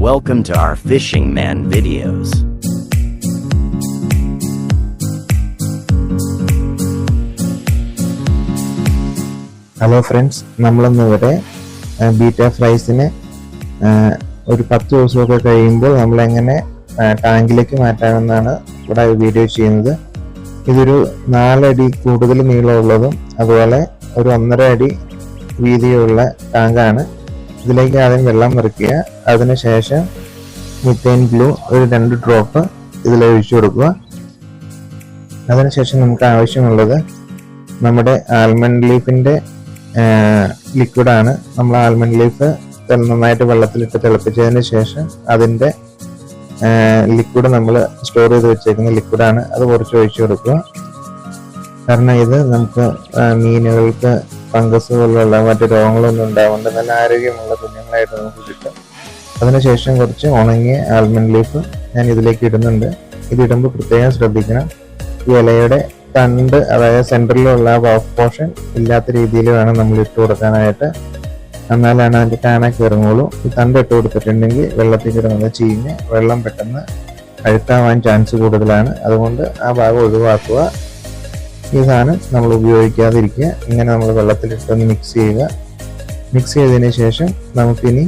Welcome to our Fishing Man videos. Hello friends, നമ്മളിന്നിവിടെ betta ഫ്രൈസിനെ ഒരു 10 ദിവസമൊക്കെ കഴിയുമ്പോൾ നമ്മളെങ്ങനെ ടാങ്കിലേക്ക് മാറ്റാമെന്നാണ് ഇവിടെ വീഡിയോ ചെയ്യുന്നത്. ഇതൊരു 4 അടി കൂടുതൽ നീളമുള്ളതും അതുപോലെ ഒരു 1.5 അടി വീതിയുള്ള ടാങ്കാണ്. ഇതിലേക്ക് ആദ്യം വെള്ളം നിറയ്ക്കുക. അതിനുശേഷം മിഥൈൻ ബ്ലൂ ഒരു 2 ഡ്രോപ്പ് ഇതിലൊഴിച്ചു കൊടുക്കുക. അതിനുശേഷം നമുക്ക് ആവശ്യമുള്ളത് നമ്മുടെ ആൽമണ്ട് ലീഫിൻ്റെ ലിക്വിഡാണ്. നമ്മൾ ആൽമണ്ട് ലീഫ് നന്നായിട്ട് വെള്ളത്തിലിട്ട് തിളപ്പിച്ചതിന് ശേഷം അതിൻ്റെ ലിക്വിഡ് നമ്മൾ സ്റ്റോർ ചെയ്ത് വെച്ചേക്കുന്ന ലിക്വിഡാണ്. അത് കുറച്ച് ഒഴിച്ചു കൊടുക്കുക. കാരണം ഇത് നമുക്ക് മീനുകൾക്ക് ഫംഗസ് പോലുള്ള മറ്റു രോഗങ്ങളൊന്നും ഉണ്ടാവാണ്ട് നല്ല ആരോഗ്യമുള്ള കുഞ്ഞുങ്ങളായിട്ട് നമുക്ക് കിട്ടും. അതിനുശേഷം കുറച്ച് ഉണങ്ങിയ ആൽമണ്ട് ലീഫ് ഞാൻ ഇതിലേക്ക് ഇടുന്നുണ്ട്. ഇതിടുമ്പോൾ പ്രത്യേകം ശ്രദ്ധിക്കണം, ഈ ഇലയുടെ തണ്ട്, അതായത് സെൻറ്ററിലുള്ള ഓഫ് പോർഷൻ ഇല്ലാത്ത രീതിയിൽ വേണം നമ്മൾ ഇട്ട് കൊടുക്കാനായിട്ട്. എന്നാലാണ് അതിൻ്റെ കാണാക്കി ഇറങ്ങുള്ളൂ. ഈ തണ്ട് ഇട്ട് കൊടുത്തിട്ടുണ്ടെങ്കിൽ വെള്ളത്തിൽ കിടന്നത് ചീഞ്ഞ് വെള്ളം പെട്ടെന്ന് അഴുക്കാവാൻ ചാൻസ് കൂടുതലാണ്. അതുകൊണ്ട് ആ ഭാഗം ഒഴിവാക്കുക. ഈ സാധനം നമ്മൾ ഉപയോഗിക്കാതിരിക്കുക. ഇങ്ങനെ നമ്മൾ വെള്ളത്തിലിട്ടൊന്ന് മിക്സ് ചെയ്യുക. മിക്സ് ചെയ്തതിന് ശേഷം നമുക്കിനി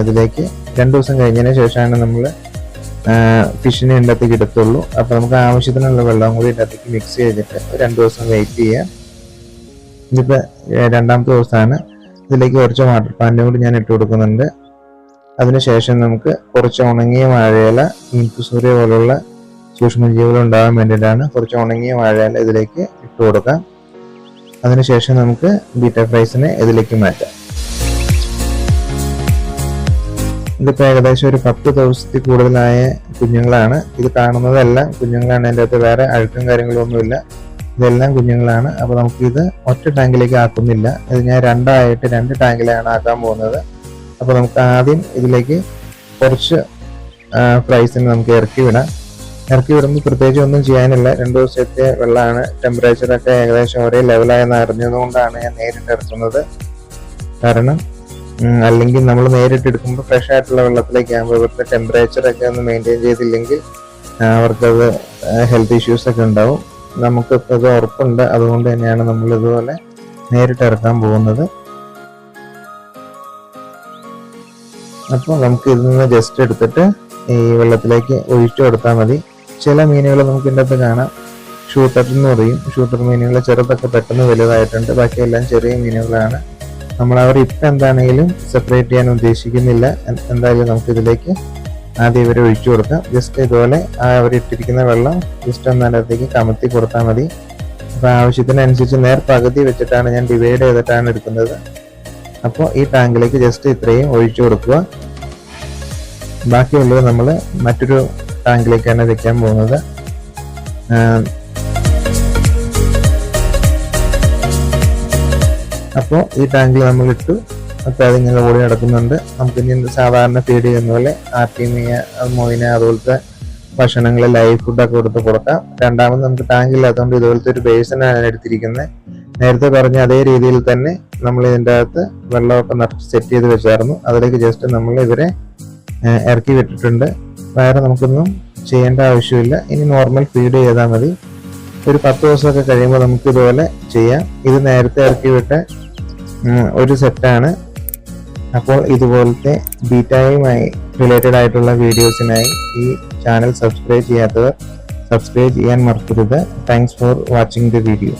ഇതിലേക്ക് 2 ദിവസം കഴിഞ്ഞതിന് ശേഷമാണ് നമ്മൾ ഫിഷിനെ ഇതിനകത്തേക്ക് എടുത്തുള്ളൂ. അപ്പോൾ നമുക്ക് ആവശ്യത്തിനുള്ള വെള്ളം കൂടി ഇതിനകത്തേക്ക് മിക്സ് ചെയ്തിട്ട് 2 ദിവസം വെയിറ്റ് ചെയ്യാം. ഇതിപ്പോൾ 2ാമത്തെ ദിവസമാണ്. ഇതിലേക്ക് കുറച്ച് വാട്ടർ പ്ലാന്റ് കൂടി ഞാൻ ഇട്ട് കൊടുക്കുന്നുണ്ട്. അതിനുശേഷം നമുക്ക് കുറച്ച് ഉണങ്ങിയ വാഴയില, മീൻകുസൂര്യ പോലുള്ള സൂക്ഷ്മജീവികൾ ഉണ്ടാകാൻ വേണ്ടിയിട്ടാണ് കുറച്ച് ഉണങ്ങിയ വാഴയില ഇതിലേക്ക് ഇട്ട് കൊടുക്കാം. അതിനുശേഷം നമുക്ക് ബീറ്റ ഫ്രൈസിനെ ഇതിലേക്ക് മാറ്റാം. ഇതിപ്പോൾ ഏകദേശം ഒരു 10 ദിവസത്തിൽ കൂടുതലായ കുഞ്ഞുങ്ങളാണ്. ഇത് കാണുന്നതെല്ലാം കുഞ്ഞുങ്ങളാണ്. അതിൻ്റെ അകത്ത് വേറെ അഴുക്കും കാര്യങ്ങളൊന്നുമില്ല. ഇതെല്ലാം കുഞ്ഞുങ്ങളാണ്. അപ്പോൾ നമുക്കിത് ഒറ്റ ടാങ്കിലേക്ക് ആക്കുന്നില്ല. ഇത് ഞാൻ 2 ടാങ്കിലാണ് ആക്കാൻ പോകുന്നത്. അപ്പോൾ നമുക്ക് ആദ്യം ഇതിലേക്ക് കുറച്ച് ഫ്രൈസിന് നമുക്ക് ഇറക്കി വിടാം. ഇറക്കി വിടുമ്പോൾ പ്രത്യേകിച്ച് ഒന്നും ചെയ്യാനില്ല. 2 ദിവസത്തെ വെള്ളമാണ്. ടെമ്പറേച്ചറൊക്കെ ഏകദേശം ഒരേ ലെവലായെന്ന് അറിഞ്ഞതുകൊണ്ടാണ് ഞാൻ നേരിട്ട് ഇറക്കുന്നത്. കാരണം അല്ലെങ്കിൽ നമ്മൾ നേരിട്ട് എടുക്കുമ്പോൾ ഫ്രഷ് ആയിട്ടുള്ള വെള്ളത്തിലേക്ക് ആകുമ്പോൾ ഇവിടുത്തെ ടെമ്പറേച്ചറൊക്കെ ഒന്ന് മെയിൻറ്റെയിൻ ചെയ്തില്ലെങ്കിൽ അവർക്കത് ഹെൽത്ത് ഇഷ്യൂസൊക്കെ ഉണ്ടാവും. നമുക്കിപ്പോൾ ഇത് ഉറപ്പുണ്ട്. അതുകൊണ്ട് തന്നെയാണ് നമ്മൾ ഇതുപോലെ നേരിട്ട് ഇറക്കാൻ പോകുന്നത്. അപ്പോൾ നമുക്ക് ഇതിൽ നിന്ന് ജസ്റ്റ് എടുത്തിട്ട് ഈ വെള്ളത്തിലേക്ക് ഒഴിച്ചു കൊടുത്താൽ മതി. ചില മീനുകൾ നമുക്ക് ഇതിൻ്റെ അകത്ത് കാണാം, ഷൂട്ടർ എന്ന് പറയും. ഷൂട്ടർ മീനുകൾ ചെറുതൊക്കെ പെട്ടെന്ന് വലുതായിട്ടുണ്ട്. ബാക്കിയെല്ലാം ചെറിയ മീനുകളാണ്. നമ്മൾ അവർ ഇപ്പം എന്താണെങ്കിലും സെപ്പറേറ്റ് ചെയ്യാൻ ഉദ്ദേശിക്കുന്നില്ല. എന്തായാലും നമുക്ക് ഇതിലേക്ക് ആദ്യം ഇവരെ ഒഴിച്ചു കൊടുക്കാം. ജസ്റ്റ് ഇതുപോലെ അവരിട്ടിരിക്കുന്ന വെള്ളം ജസ്റ്റ് ഒന്നതിനകത്തേക്ക് കമത്തി കൊടുത്താൽ മതി. അപ്പോൾ ആവശ്യത്തിനനുസരിച്ച് പകുതി വെച്ചിട്ടാണ് ഞാൻ ഡിവൈഡ് ചെയ്തിട്ടാണ് എടുക്കുന്നത്. അപ്പോൾ ഈ ടാങ്കിലേക്ക് ജസ്റ്റ് ഇത്രയും ഒഴിച്ചു കൊടുക്കുക. ബാക്കിയുള്ളത് നമ്മൾ മറ്റൊരു ടാങ്കിലേക്കാണ് വെക്കാൻ പോകുന്നത്. അപ്പോൾ ഈ ടാങ്കിൽ നമ്മൾ ഇട്ടു. അപ്പോൾ അതിങ്ങനെ ഓടി നടക്കുന്നുണ്ട്. നമുക്കിനി സാധാരണ ഫീഡ് ചെയ്യുന്ന പോലെ ആർട്ടിമിയ, മൊയിന അതുപോലത്തെ ഭക്ഷണങ്ങൾ, ലൈവ് ഫുഡൊക്കെ കൊടുക്കാം. രണ്ടാമത് നമുക്ക് ടാങ്കില്ലാത്തതുകൊണ്ട് ഇതുപോലത്തെ ഒരു ബേസിനാണ് എടുത്തിരിക്കുന്നത്. നേരത്തെ പറഞ്ഞ അതേ രീതിയിൽ തന്നെ നമ്മൾ ഇതിൻ്റെ അകത്ത് വെള്ളമൊക്കെ നിറച്ച് സെറ്റ് ചെയ്ത് വെച്ചായിരുന്നു. അതിലേക്ക് ജസ്റ്റ് നമ്മൾ ഇവരെ ഇറക്കി വിട്ടിട്ടുണ്ട്. വേറെ നമുക്കൊന്നും ചെയ്യേണ്ട ആവശ്യമില്ല. ഇനി നോർമൽ ഫീഡ് ചെയ്താൽ മതി. ഒരു 10 ദിവസമൊക്കെ കഴിയുമ്പോൾ നമുക്ക് ഇതുപോലെ ചെയ്യാം. ഇത് നേരത്തെ ഇറക്കി വിട്ട ഒരു സെറ്റാണ്. അപ്പോൾ ഇതുപോലത്തെ ബീറ്റയുമായി റിലേറ്റഡ് ആയിട്ടുള്ള വീഡിയോസിനായി ഈ ചാനൽ സബ്സ്ക്രൈബ് ചെയ്യാത്തവർ സബ്സ്ക്രൈബ് ചെയ്യാൻ മറക്കരുത്. Thanks for watching the video.